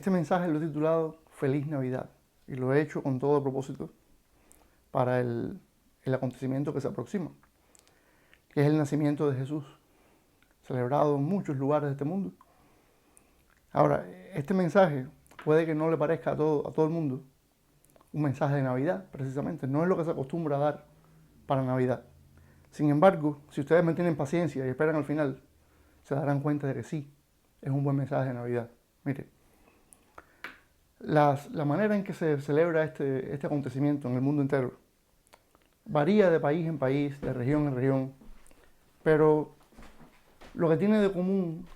Este mensaje lo he titulado Feliz Navidad y lo he hecho con todo propósito para el acontecimiento que se aproxima, que es el nacimiento de Jesús, celebrado en muchos lugares de este mundo. Ahora, este mensaje puede que no le parezca a todo el mundo un mensaje de Navidad, precisamente. No es lo que se acostumbra a dar para Navidad. Sin embargo, si ustedes me tienen paciencia y esperan al final, se darán cuenta de que sí, es un buen mensaje de Navidad. Mire, la manera en que se celebra este acontecimiento en el mundo entero varía de país en país, de región en región, pero lo que tiene de común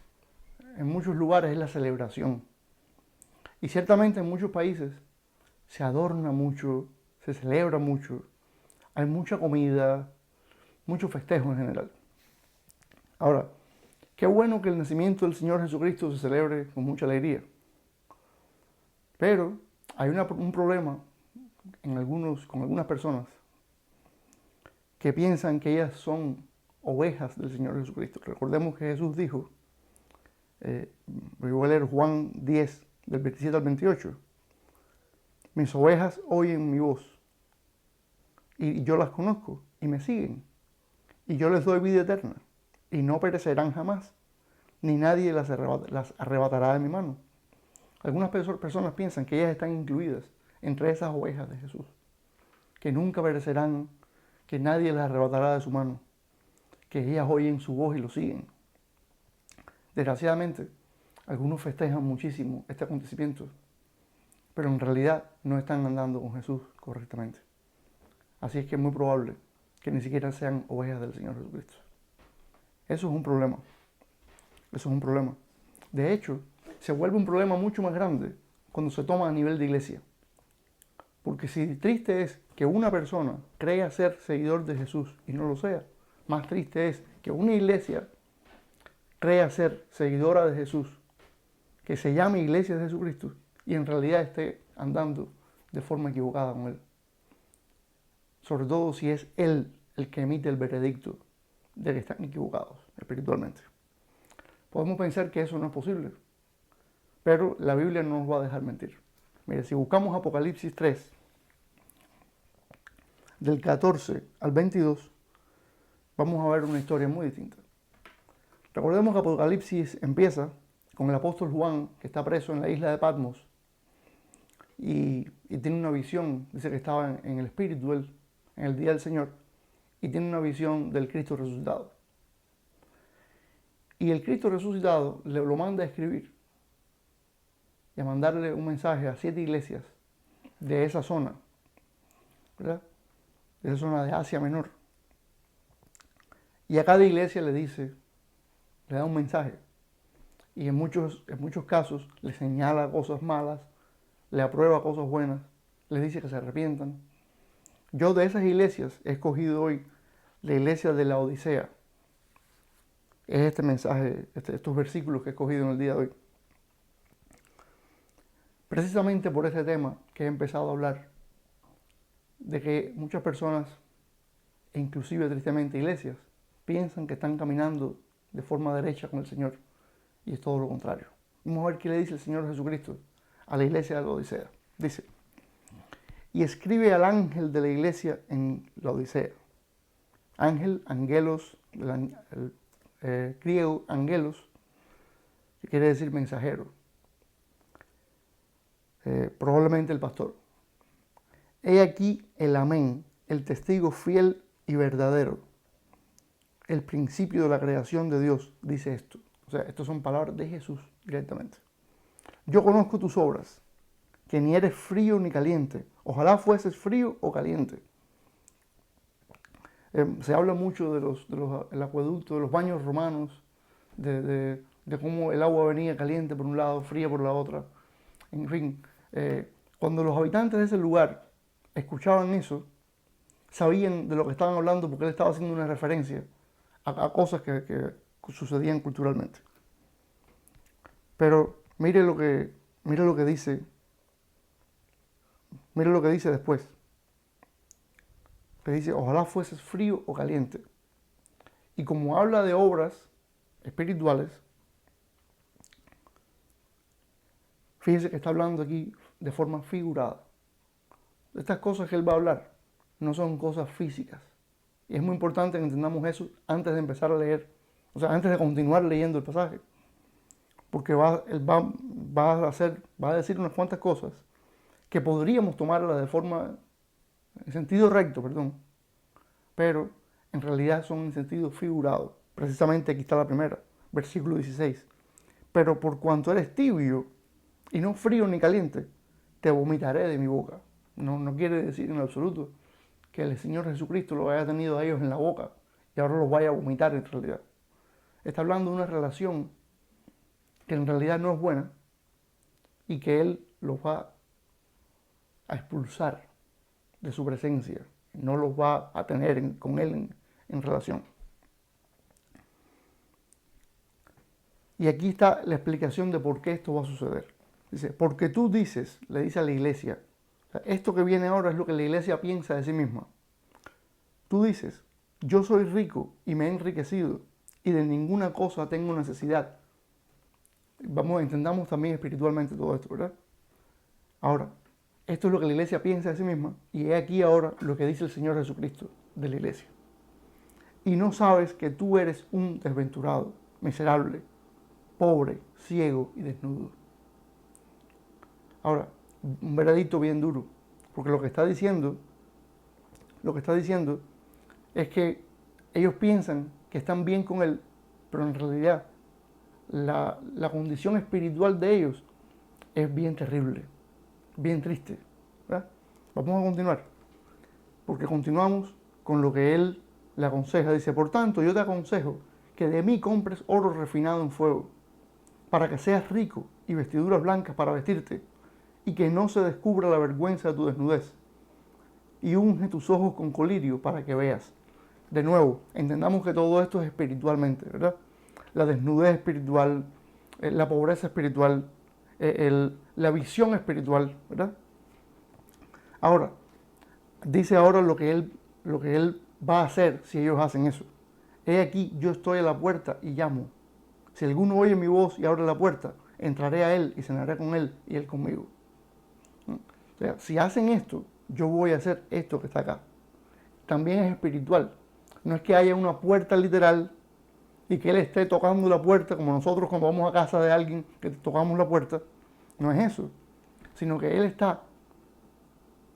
en muchos lugares es la celebración. Y ciertamente en muchos países se adorna mucho, se celebra mucho, hay mucha comida, mucho festejo en general. Ahora, qué bueno que el nacimiento del Señor Jesucristo se celebre con mucha alegría. Pero hay un problema con algunas personas que piensan que ellas son ovejas del Señor Jesucristo. Recordemos que Jesús dijo, voy a leer Juan 10, del 27 al 28, mis ovejas oyen mi voz y yo las conozco y me siguen y yo les doy vida eterna y no perecerán jamás, ni nadie las arrebatará de mi mano. Algunas personas piensan que ellas están incluidas entre esas ovejas de Jesús, que nunca perecerán, que nadie las arrebatará de su mano, que ellas oyen su voz y lo siguen. Desgraciadamente, algunos festejan muchísimo este acontecimiento, pero en realidad no están andando con Jesús correctamente. Así es que es muy probable que ni siquiera sean ovejas del Señor Jesucristo. Eso es un problema. Eso es un problema. De hecho, se vuelve un problema mucho más grande cuando se toma a nivel de iglesia. Porque si triste es que una persona crea ser seguidor de Jesús y no lo sea, más triste es que una iglesia crea ser seguidora de Jesús, que se llame Iglesia de Jesucristo y en realidad esté andando de forma equivocada con Él. Sobre todo si es Él el que emite el veredicto de que están equivocados espiritualmente. Podemos pensar que eso no es posible, pero la Biblia no nos va a dejar mentir. Mire, si buscamos Apocalipsis 3, del 14 al 22, vamos a ver una historia muy distinta. Recordemos que Apocalipsis empieza con el apóstol Juan, que está preso en la isla de Patmos, y tiene una visión, dice que estaba en el Espíritu él, en el día del Señor, y tiene una visión del Cristo resucitado. Y el Cristo resucitado lo manda a escribir y a mandarle un mensaje a 7 iglesias de esa zona, ¿verdad? De esa zona de Asia Menor. Y a cada iglesia le dice, le da un mensaje. Y en muchos casos le señala cosas malas, le aprueba cosas buenas, les dice que se arrepientan. Yo de esas iglesias he escogido hoy la iglesia de la Odisea. Es este mensaje, estos versículos que he escogido en el día de hoy. Precisamente por ese tema que he empezado a hablar, de que muchas personas, e inclusive tristemente iglesias, piensan que están caminando de forma derecha con el Señor, y es todo lo contrario. Vamos a ver qué le dice el Señor Jesucristo a la iglesia de la Odisea. Dice, y escribe al ángel de la iglesia en la Odisea. Ángel, angelos, el griego angelos, que quiere decir mensajero. Probablemente el pastor. He aquí el amén, el testigo fiel y verdadero, el principio de la creación de Dios, dice esto. O sea, estas son palabras de Jesús directamente. Yo conozco tus obras, que ni eres frío ni caliente. Ojalá fueses frío o caliente. Se habla mucho del acueducto, de los baños romanos, de cómo el agua venía caliente por un lado, fría por la otra. En fin, cuando los habitantes de ese lugar escuchaban eso, sabían de lo que estaban hablando porque él estaba haciendo una referencia a cosas que sucedían culturalmente. Pero mire lo que dice después. Le dice, ojalá fueses frío o caliente. Y como habla de obras espirituales, Fíjese que está hablando aquí de forma figurada. Estas cosas que él va a hablar no son cosas físicas. Y es muy importante que entendamos eso antes de empezar a leer, o sea, antes de continuar leyendo el pasaje. Porque él va a decir unas cuantas cosas que podríamos tomarlas de forma, en sentido recto, perdón, pero en realidad son en sentido figurado. Precisamente aquí está la primera, versículo 16. Pero por cuanto eres tibio y no frío ni caliente, te vomitaré de mi boca. No quiere decir en absoluto que el Señor Jesucristo lo haya tenido a ellos en la boca y ahora los vaya a vomitar en realidad. Está hablando de una relación que en realidad no es buena y que Él los va a expulsar de su presencia, no los va a tener con Él en relación. Y aquí está la explicación de por qué esto va a suceder. Dice, porque tú dices, le dice a la iglesia, o sea, esto que viene ahora es lo que la iglesia piensa de sí misma. Tú dices, yo soy rico y me he enriquecido y de ninguna cosa tengo necesidad. Entendamos también espiritualmente todo esto, ¿verdad? Ahora, esto es lo que la iglesia piensa de sí misma y he aquí ahora lo que dice el Señor Jesucristo de la iglesia. Y no sabes que tú eres un desventurado, miserable, pobre, ciego y desnudo. Ahora, un veredicto bien duro, porque lo que está diciendo es que ellos piensan que están bien con Él, pero en realidad la condición espiritual de ellos es bien terrible, bien triste, ¿verdad? Vamos a continuar, porque continuamos con lo que Él le aconseja. Dice, por tanto, yo te aconsejo que de mí compres oro refinado en fuego, para que seas rico y vestiduras blancas para vestirte, y que no se descubra la vergüenza de tu desnudez, y unge tus ojos con colirio para que veas. De nuevo, entendamos que todo esto es espiritualmente, ¿verdad? La desnudez espiritual, la pobreza espiritual, la visión espiritual, ¿verdad? Ahora, dice ahora lo que él va a hacer si ellos hacen eso. He aquí, yo estoy a la puerta y llamo. Si alguno oye mi voz y abre la puerta, entraré a él y cenaré con él y él conmigo. O sea, si hacen esto, yo voy a hacer esto que está acá. También es espiritual. No es que haya una puerta literal y que él esté tocando la puerta como nosotros cuando vamos a casa de alguien que tocamos la puerta. No es eso. Sino que él está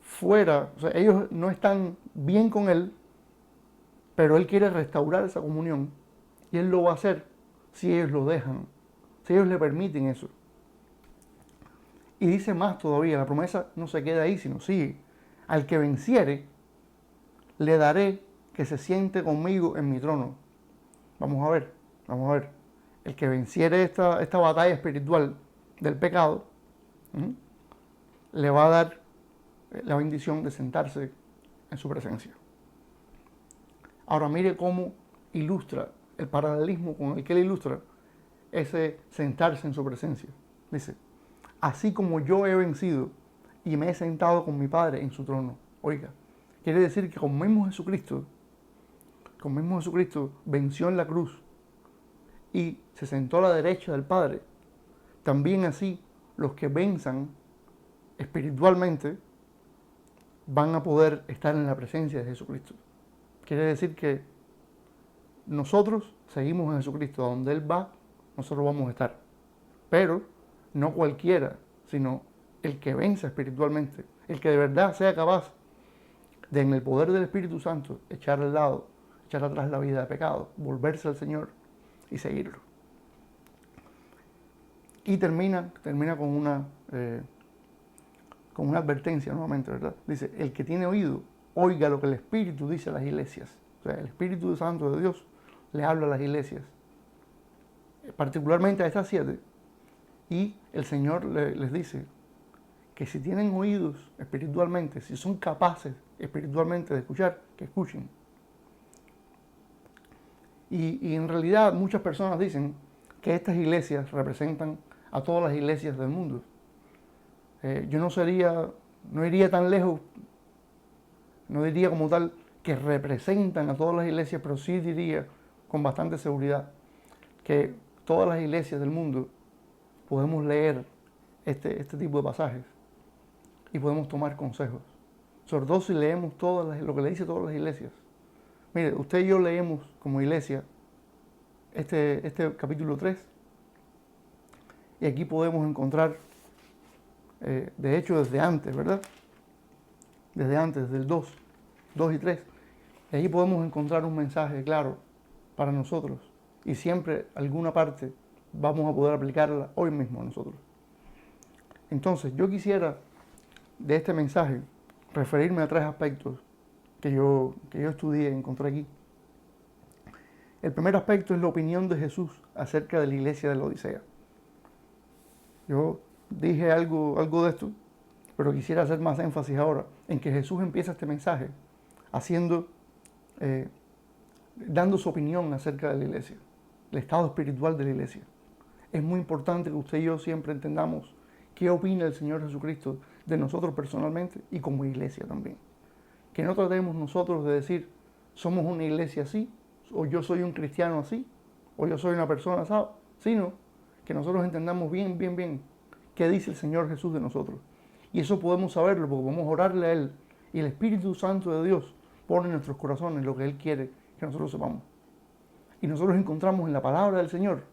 fuera. O sea, ellos no están bien con él, pero él quiere restaurar esa comunión y él lo va a hacer si ellos lo dejan, si ellos le permiten eso. Y dice más todavía, la promesa no se queda ahí, sino sigue. Al que venciere, le daré que se siente conmigo en mi trono. Vamos a ver. El que venciere esta batalla espiritual del pecado, le va a dar la bendición de sentarse en su presencia. Ahora mire cómo ilustra el paralelismo con el que él ilustra ese sentarse en su presencia. Dice, así como yo he vencido y me he sentado con mi Padre en su trono. Oiga, quiere decir que como mismo Jesucristo venció en la cruz y se sentó a la derecha del Padre, también así los que venzan espiritualmente van a poder estar en la presencia de Jesucristo. Quiere decir que nosotros seguimos a Jesucristo, a donde Él va, nosotros vamos a estar. Pero no cualquiera, sino el que venza espiritualmente, el que de verdad sea capaz de, en el poder del Espíritu Santo, echar atrás la vida de pecado, volverse al Señor y seguirlo. Y termina con una advertencia nuevamente, ¿verdad? Dice, el que tiene oído, oiga lo que el Espíritu dice a las iglesias. O sea, el Espíritu Santo de Dios le habla a las iglesias, particularmente a estas 7. Y el Señor les dice que si tienen oídos espiritualmente, si son capaces espiritualmente de escuchar, que escuchen. Y en realidad muchas personas dicen que estas iglesias representan a todas las iglesias del mundo. Yo no iría tan lejos, no diría como tal que representan a todas las iglesias, pero sí diría con bastante seguridad que todas las iglesias del mundo podemos leer este tipo de pasajes y podemos tomar consejos. Sobre todo si leemos lo que le dice todas las iglesias. Mire, usted y yo leemos como iglesia este capítulo 3 y aquí podemos encontrar, de hecho desde antes, ¿verdad? Desde antes, desde el 2 y 3. Y ahí podemos encontrar un mensaje claro para nosotros y siempre alguna parte vamos a poder aplicarla hoy mismo a nosotros. Entonces, yo quisiera de este mensaje referirme a 3 aspectos que yo estudié y encontré aquí. El primer aspecto es la opinión de Jesús acerca de la iglesia de la Odisea. Yo dije algo de esto, pero quisiera hacer más énfasis ahora en que Jesús empieza este mensaje dando su opinión acerca de la iglesia, el estado espiritual de la iglesia. Es muy importante que usted y yo siempre entendamos qué opina el Señor Jesucristo de nosotros personalmente y como iglesia también. Que no tratemos nosotros de decir, somos una iglesia así, o yo soy un cristiano así, o yo soy una persona así, sino que nosotros entendamos bien qué dice el Señor Jesús de nosotros. Y eso podemos saberlo porque podemos orarle a Él y el Espíritu Santo de Dios pone en nuestros corazones lo que Él quiere que nosotros sepamos. Y nosotros encontramos en la palabra del Señor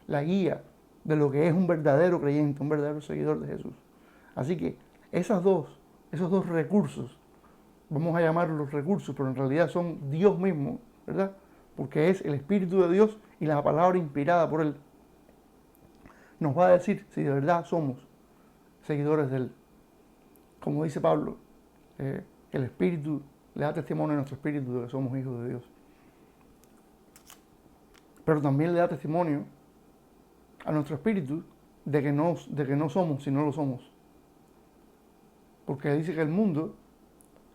la guía de lo que es un verdadero creyente, un verdadero seguidor de Jesús. Así que esos dos recursos, vamos a llamarlos recursos, pero en realidad son Dios mismo, ¿verdad? Porque es el Espíritu de Dios y la palabra inspirada por Él. Nos va a decir si de verdad somos seguidores de Él. Como dice Pablo, el Espíritu le da testimonio a nuestro espíritu de que somos hijos de Dios. Pero también le da testimonio a nuestro espíritu de que no somos si no lo somos. Porque dice que el mundo,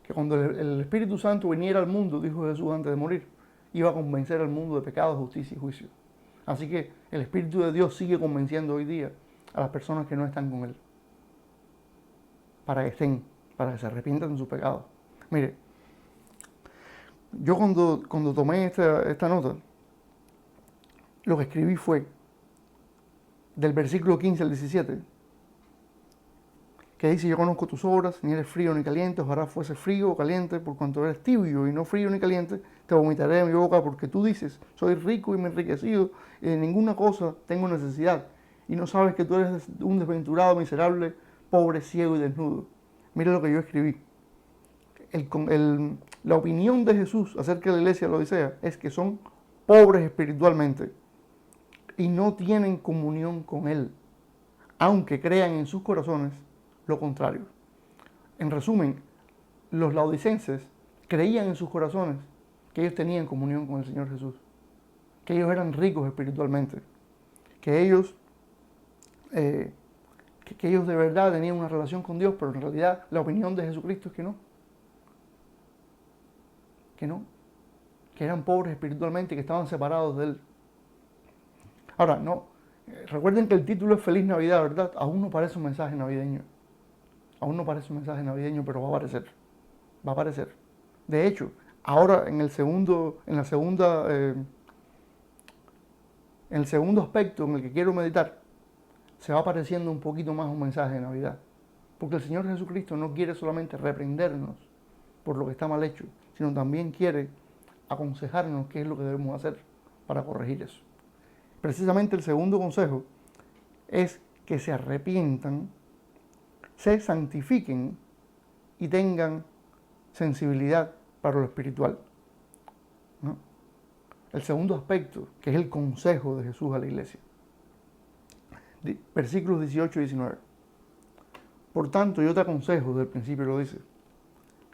que cuando el Espíritu Santo viniera al mundo, dijo Jesús antes de morir, iba a convencer al mundo de pecado, justicia y juicio. Así que el Espíritu de Dios sigue convenciendo hoy día a las personas que no están con Él. Para que se arrepientan de sus pecados. Mire, yo cuando tomé esta nota, lo que escribí fue del versículo 15 al 17, que dice, yo conozco tus obras, ni eres frío ni caliente, ojalá fuese frío o caliente, por cuanto eres tibio y no frío ni caliente, te vomitaré de mi boca, porque tú dices, soy rico y me he enriquecido, y de ninguna cosa tengo necesidad, y no sabes que tú eres un desventurado, miserable, pobre, ciego y desnudo. Mira lo que yo escribí. La opinión de Jesús acerca de la iglesia de la Odisea es que son pobres espiritualmente y no tienen comunión con Él, aunque crean en sus corazones lo contrario. En resumen, los laodicenses creían en sus corazones que ellos tenían comunión con el Señor Jesús, que ellos eran ricos espiritualmente, que ellos de verdad tenían una relación con Dios, pero en realidad la opinión de Jesucristo es que no, que eran pobres espiritualmente y que estaban separados de Él. Ahora, no, recuerden que el título es Feliz Navidad, ¿verdad? Aún no parece un mensaje navideño. Pero va a aparecer. De hecho, ahora en el segundo aspecto en el que quiero meditar, se va apareciendo un poquito más un mensaje de Navidad. Porque el Señor Jesucristo no quiere solamente reprendernos por lo que está mal hecho, sino también quiere aconsejarnos qué es lo que debemos hacer para corregir eso. Precisamente el segundo consejo es que se arrepientan, se santifiquen y tengan sensibilidad para lo espiritual, ¿no? El segundo aspecto, que es el consejo de Jesús a la iglesia. Versículos 18 y 19. Por tanto, yo te aconsejo, desde el principio lo dice,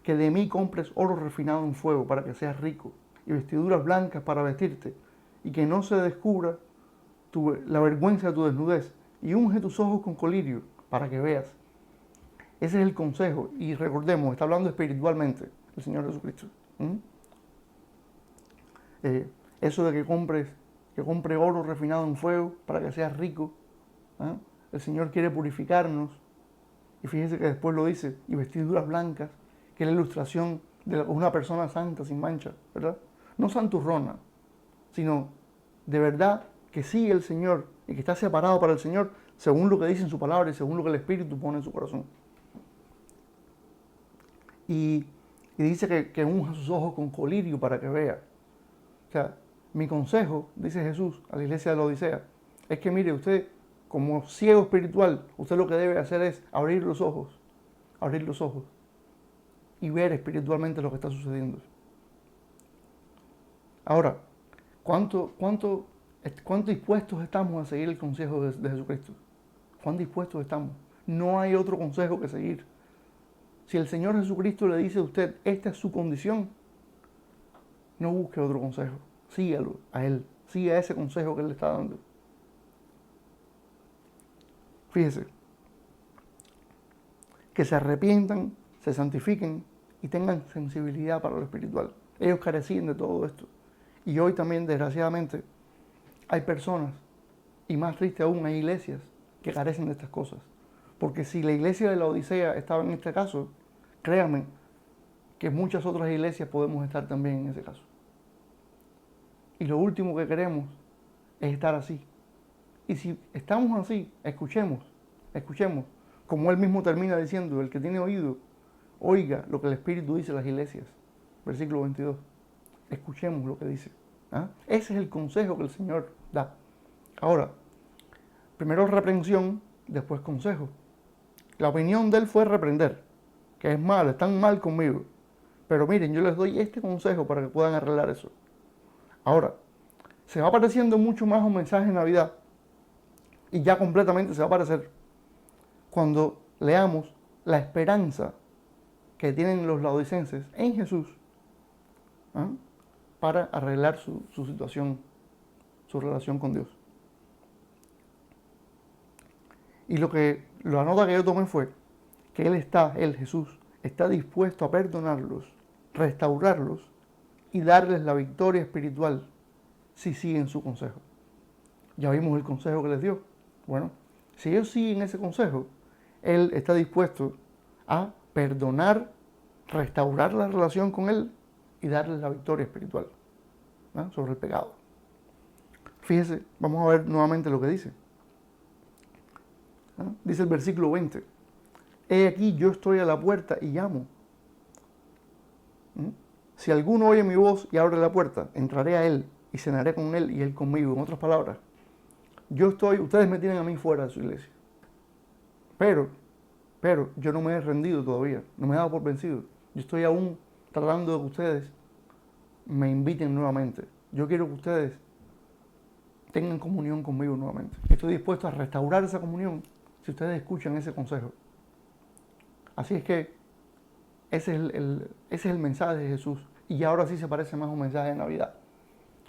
que de mí compres oro refinado en fuego para que seas rico, y vestiduras blancas para vestirte, y que no se descubra la vergüenza de tu desnudez, y unge tus ojos con colirio para que veas. Ese es el consejo, y recordemos, está hablando espiritualmente el Señor Jesucristo. Eso de que compre oro refinado en fuego para que seas rico. El Señor quiere purificarnos, y fíjese que después lo dice, y vestiduras blancas, que es la ilustración de una persona santa, sin mancha, ¿verdad? No santurrona, sino de verdad que sigue el Señor y que está separado para el Señor, según lo que dice en su palabra y según lo que el Espíritu pone en su corazón. Y dice que unja sus ojos con colirio para que vea. O sea, mi consejo, dice Jesús a la iglesia de la Odisea, es que mire, usted como ciego espiritual, usted lo que debe hacer es abrir los ojos y ver espiritualmente lo que está sucediendo. Ahora, ¿cuánto dispuestos estamos a seguir el consejo de Jesucristo? ¿Cuán dispuestos estamos? No hay otro consejo que seguir. Si el Señor Jesucristo le dice a usted, esta es su condición, no busque otro consejo. Sígalo a Él. Siga ese consejo que Él le está dando. Fíjese, que se arrepientan, se santifiquen y tengan sensibilidad para lo espiritual. Ellos carecían de todo esto. Y hoy también, desgraciadamente, hay personas, y más triste aún, hay iglesias que carecen de estas cosas. Porque si la iglesia de la Odisea estaba en este caso, créanme que muchas otras iglesias podemos estar también en ese caso. Y lo último que queremos es estar así. Y si estamos así, escuchemos. Como él mismo termina diciendo, el que tiene oído, oiga lo que el Espíritu dice a las iglesias. Versículo 22. Escuchemos lo que dice. ¿Ah? Ese es el consejo que el Señor da. Ahora, primero reprensión, después consejo. La opinión de él fue reprender, que es malo, están mal conmigo. Pero miren, yo les doy este consejo para que puedan arreglar eso. Ahora, se va apareciendo mucho más un mensaje de Navidad y ya completamente se va a aparecer cuando leamos la esperanza que tienen los laodicenses en Jesús, ¿ah?, para arreglar su situación, su relación con Dios. Y la nota que yo tomé fue que Jesús, está dispuesto a perdonarlos, restaurarlos y darles la victoria espiritual si siguen su consejo. Ya vimos el consejo que les dio. Bueno, si ellos siguen ese consejo, Él está dispuesto a perdonar, restaurar la relación con Él y darles la victoria espiritual, ¿no?, sobre el pecado. Fíjese, vamos a ver nuevamente lo que dice. ¿No? Dice el versículo 20. He aquí, yo estoy a la puerta y llamo. ¿Mm? Si alguno oye mi voz y abre la puerta, entraré a él y cenaré con él y él conmigo. En otras palabras, ustedes me tienen a mí fuera de su iglesia. Pero yo no me he rendido todavía, no me he dado por vencido. Yo estoy aún tratando de que ustedes me inviten nuevamente. Yo quiero que ustedes tengan comunión conmigo nuevamente. Estoy dispuesto a restaurar esa comunión si ustedes escuchan ese consejo. Así es que ese es el mensaje de Jesús. Y ahora sí se parece más a un mensaje de Navidad.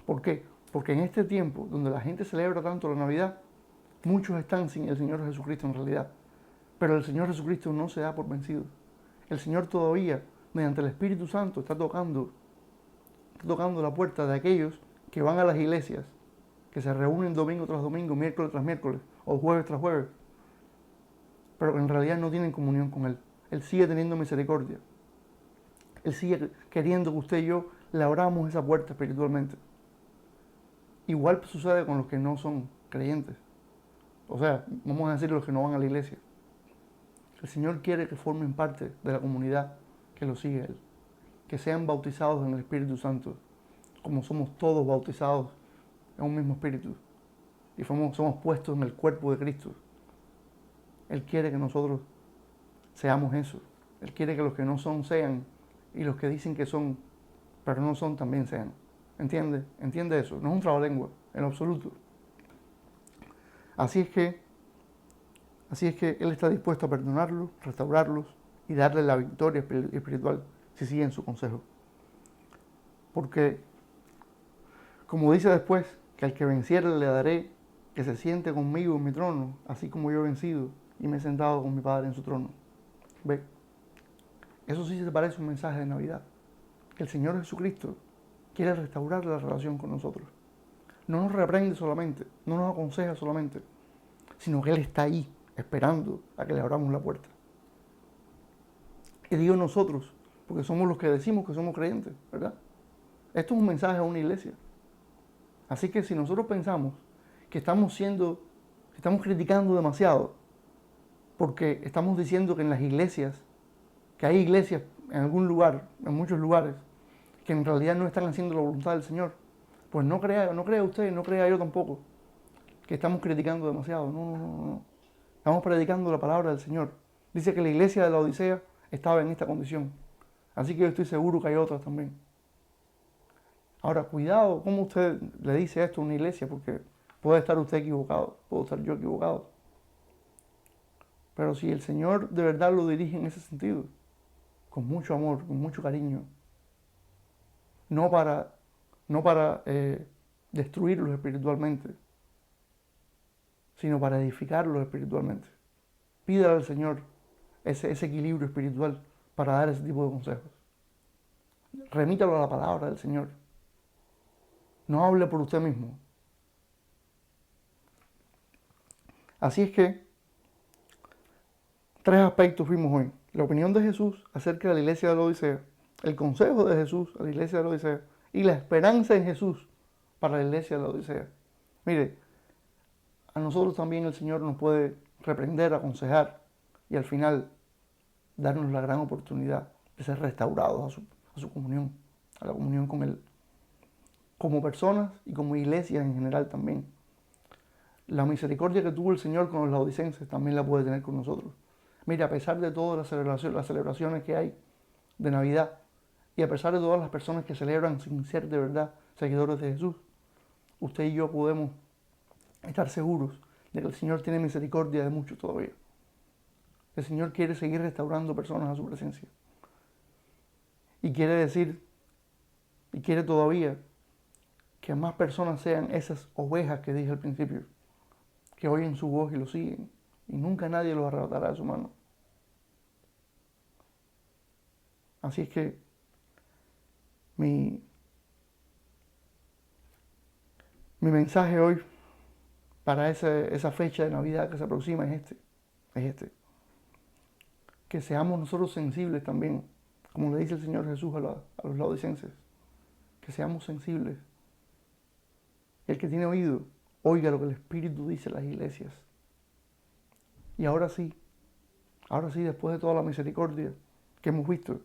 ¿Por qué? Porque en este tiempo donde la gente celebra tanto la Navidad, muchos están sin el Señor Jesucristo en realidad. Pero el Señor Jesucristo no se da por vencido. El Señor todavía, mediante el Espíritu Santo, está tocando la puerta de aquellos que van a las iglesias, que se reúnen domingo tras domingo, miércoles tras miércoles, o jueves tras jueves, pero que en realidad no tienen comunión con Él. Él sigue teniendo misericordia. Él sigue queriendo que usted y yo le abramos esa puerta espiritualmente. Igual sucede con los que no son creyentes. O sea, vamos a decir los que no van a la iglesia. El Señor quiere que formen parte de la comunidad que lo sigue a Él. Que sean bautizados en el Espíritu Santo, como somos todos bautizados en un mismo Espíritu. Y somos puestos en el cuerpo de Cristo. Él quiere que nosotros seamos eso. Él quiere que los que no son sean, y los que dicen que son, pero no son, también sean. ¿Entiende? ¿Entiende eso? No es un trabalengua, en lo absoluto. Así es que Él está dispuesto a perdonarlos, restaurarlos y darle la victoria espiritual si siguen su consejo. Porque, como dice después, que al que venciere le daré que se siente conmigo en mi trono, así como yo he vencido y me he sentado con mi Padre en su trono. ¿Ve? Eso sí se parece a un mensaje de Navidad. Que el Señor Jesucristo quiere restaurar la relación con nosotros. No nos reprende solamente, no nos aconseja solamente, sino que Él está ahí, esperando a que le abramos la puerta. Y digo nosotros, porque somos los que decimos que somos creyentes, ¿verdad? Esto es un mensaje a una iglesia. Así que si nosotros pensamos que estamos siendo si estamos criticando demasiado, porque estamos diciendo que en las iglesias, que hay iglesias en algún lugar, en muchos lugares, que en realidad no están haciendo la voluntad del Señor, pues no crea usted, no crea yo tampoco, que estamos criticando demasiado. No, no, no, no. Estamos predicando la palabra del Señor. Dice que la iglesia de la Odisea estaba en esta condición. Así que yo estoy seguro que hay otras también. Ahora, cuidado, ¿cómo usted le dice esto a una iglesia? Porque puede estar usted equivocado, puedo estar yo equivocado. Pero si el Señor de verdad lo dirige en ese sentido, con mucho amor, con mucho cariño, no para destruirlos espiritualmente, sino para edificarlos espiritualmente. Pídale al Señor ese equilibrio espiritual para dar ese tipo de consejos. Remítalo a la palabra del Señor. No hable por usted mismo. Así es que 3 aspectos vimos hoy. La opinión de Jesús acerca de la iglesia de la Odisea, el consejo de Jesús a la iglesia de la Odisea y la esperanza en Jesús para la iglesia de la Odisea. Mire, a nosotros también el Señor nos puede reprender, aconsejar y al final darnos la gran oportunidad de ser restaurados a su comunión, a la comunión con Él, como personas y como iglesias en general también. La misericordia que tuvo el Señor con los laodicenses también la puede tener con nosotros. Mira, a pesar de todas las celebraciones que hay de Navidad y a pesar de todas las personas que celebran sin ser de verdad seguidores de Jesús, usted y yo podemos estar seguros de que el Señor tiene misericordia de muchos todavía. El Señor quiere seguir restaurando personas a su presencia. Y quiere decir, y quiere todavía que más personas sean esas ovejas que dije al principio, que oyen su voz y lo siguen, y nunca nadie los arrebatará de su mano. Así es que mi mensaje hoy para esa fecha de Navidad que se aproxima es este. Que seamos nosotros sensibles también, como le dice el Señor Jesús a los laodicenses, que seamos sensibles. El que tiene oído, oiga lo que el Espíritu dice a las iglesias. Y ahora sí, después de toda la misericordia que hemos visto,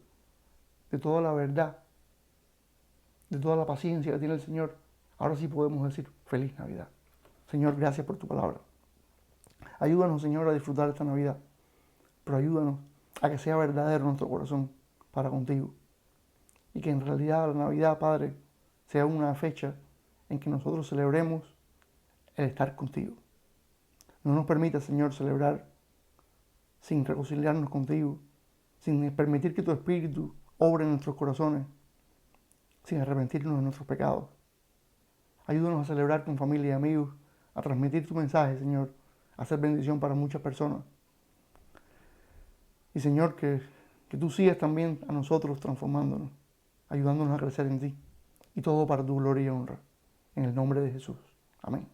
de toda la verdad, de toda la paciencia que tiene el Señor, ahora sí podemos decir feliz Navidad. Señor, gracias por tu palabra. Ayúdanos, Señor, a disfrutar esta Navidad, pero ayúdanos a que sea verdadero nuestro corazón para contigo. Y que en realidad la Navidad, Padre, sea una fecha en que nosotros celebremos el estar contigo. No nos permita, Señor, celebrar sin reconciliarnos contigo, sin permitir que tu Espíritu obre en nuestros corazones, sin arrepentirnos de nuestros pecados. Ayúdanos a celebrar con familia y amigos, a transmitir tu mensaje, Señor, a hacer bendición para muchas personas. Y Señor, que tú sigas también a nosotros transformándonos, ayudándonos a crecer en ti. Y todo para tu gloria y honra. En el nombre de Jesús. Amén.